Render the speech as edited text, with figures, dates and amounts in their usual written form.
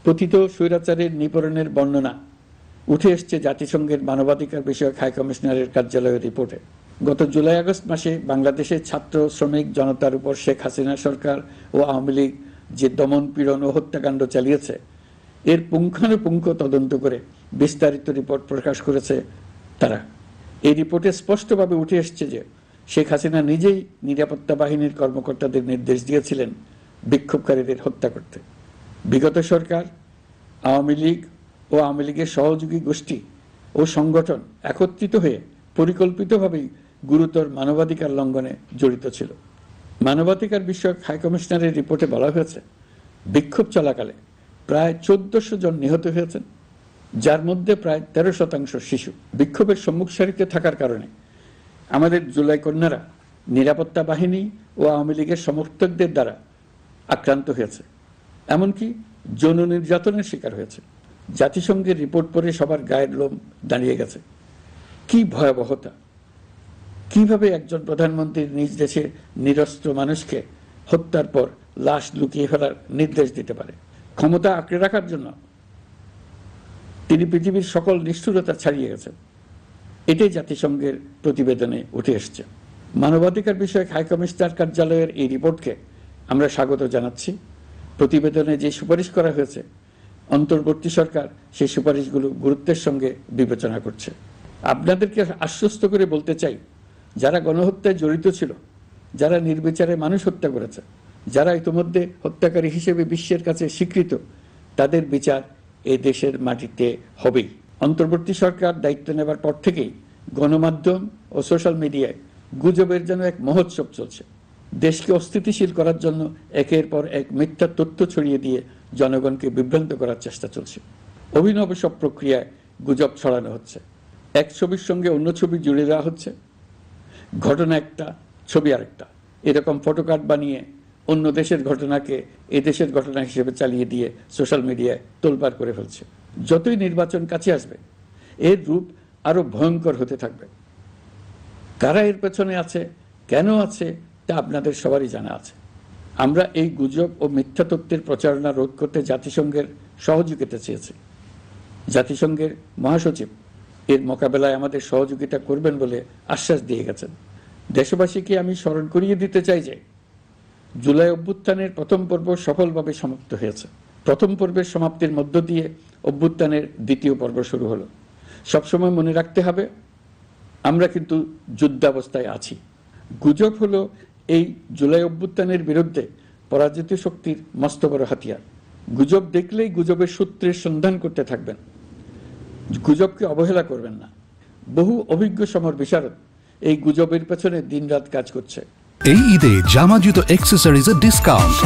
পতিত স্বৈরাচারের নিপীড়নের বর্ণনা উঠে এসছে জাতিসংঘের মানবাধিকার বিষয়ক হাই কমিশনারের কার্যালয়ের রিপোর্টে। গত জুলাই আগস্ট মাসে বাংলাদেশের ছাত্র শ্রমিক জনতার উপর শেখ হাসিনা সরকার ও আওয়ামী লীগ যে দমন পীড়ন ও হত্যাকাণ্ড চালিয়েছে এর পুঙ্খানুপুঙ্খ তদন্ত করে বিস্তারিত রিপোর্ট প্রকাশ করেছে তারা। এই রিপোর্টে স্পষ্টভাবে উঠে এসছে যে শেখ হাসিনা নিজেই নিরাপত্তা বাহিনীর কর্মকর্তাদের নির্দেশ দিয়েছিলেন বিক্ষোভকারীদের হত্যা করতে। বিগত সরকার, আওয়ামী লীগ ও আওয়ামী লীগের সহযোগী গোষ্ঠী ও সংগঠন একত্রিত হয়ে পরিকল্পিতভাবেই গুরুতর মানবাধিকার লঙ্ঘনে জড়িত ছিল। মানবাধিকার বিষয়ক হাই কমিশনারের রিপোর্টে বলা হয়েছে, বিক্ষোভ চলাকালে প্রায় 1400 জন নিহত হয়েছেন, যার মধ্যে প্রায় 13% শিশু। বিক্ষোভের সম্মুখ সারিতে থাকার কারণে আমাদের জুলাই কন্যারা নিরাপত্তা বাহিনী ও আওয়ামী লীগের সমর্থকদের দ্বারা আক্রান্ত হয়েছে, এমনকি যৌন নির্যাতনের শিকার হয়েছে। জাতিসংঘের রিপোর্ট পড়ে সবার গায়ের লোম দাঁড়িয়ে গেছে। কি ভয়াবহতা! কিভাবে একজন প্রধানমন্ত্রী নিজ দেশের নিরস্ত্র মানুষকে হত্যার পর লাশ লুকিয়ে ফেলার নির্দেশ দিতে পারে? ক্ষমতা আঁকড়ে রাখার জন্য তিনি পৃথিবীর সকল নিষ্ঠুরতা ছাড়িয়ে গেছেন। এটাই জাতিসংঘের প্রতিবেদনে উঠে এসছে। মানবাধিকার বিষয়ক হাই কমিশনার কার্যালয়ের এই রিপোর্টকে আমরা স্বাগত জানাচ্ছি। প্রতিবেদনে যে সুপারিশ করা হয়েছে, অন্তর্বর্তী সরকার সেই সুপারিশগুলো গুরুত্বের সঙ্গে বিবেচনা করছে। আপনাদেরকে আশ্বস্ত করে বলতে চাই, যারা গণহত্যায় জড়িত ছিল, যারা নির্বিচারে মানুষ হত্যা করেছে, যারা ইতিমধ্যে হত্যাকারী হিসেবে বিশ্বের কাছে স্বীকৃত, তাদের বিচার এই দেশের মাটিতে হবেই। অন্তর্বর্তী সরকার দায়িত্ব নেবার পর থেকেই গণমাধ্যম ও সোশ্যাল মিডিয়ায় গুজবের যেন এক মহোৎসব চলছে। দেশকে অস্থিতিশীল করার জন্য একের পর এক মিথ্যা তথ্য ছড়িয়ে দিয়ে জনগণকে বিভ্রান্ত করার চেষ্টা চলছে। অভিনব সব প্রক্রিয়ায় গুজব ছড়ানো হচ্ছে। এক ছবির সঙ্গে অন্য ছবি জুড়ে দেওয়া হচ্ছে, ঘটনা একটা, ছবি আরেকটা। এরকম ফটোকার্ড বানিয়ে অন্য দেশের ঘটনাকে এ দেশের ঘটনা হিসেবে চালিয়ে দিয়ে সোশ্যাল মিডিয়ায় তোলপাড় করে ফেলছে। যতই নির্বাচন কাছে আসবে, এর রূপ আরো ভয়ঙ্কর হতে থাকবে। কারা এর পেছনে আছে, কেন আছে, তা আপনাদের সবারই জানা আছে। আমরা এই গুজব ও মিথ্যা তথ্যের প্রচারণা রোধ করতে জাতিসংঘের সহযোগিতা চেয়েছি। জাতিসংঘের মহাসচিব এর মোকাবেলায় আমাদের সহযোগিতা করবেন বলে আশ্বাস দিয়ে গেছেন। দেশবাসীকে আমি স্মরণ করিয়ে দিতে চাই যে জুলাই অভ্যুত্থানের প্রথম পর্ব সফলভাবে সমাপ্ত হয়েছে। প্রথম পর্বের সমাপ্তির মধ্য দিয়ে অভ্যুত্থানের দ্বিতীয় পর্ব শুরু হলো। সবসময় মনে রাখতে হবে, আমরা কিন্তু যুদ্ধাবস্থায় আছি। গুজব হলো এই জুলাই অভ্যুত্থানের বিরুদ্ধে পরাজিত শক্তির মস্ত বড় হাতিয়ার। গুজব দেখলেই গুজবের সূত্রের সন্ধান করতে থাকবেন, গুজবকে অবহেলা করবেন না। বহু অভিজ্ঞ সমর বিশারদ এই গুজবের পেছনে দিনরাত কাজ করছে। এই ঈদে জামা জুতো অ্যাক্সেসরিজের ডিসকাউন্ট।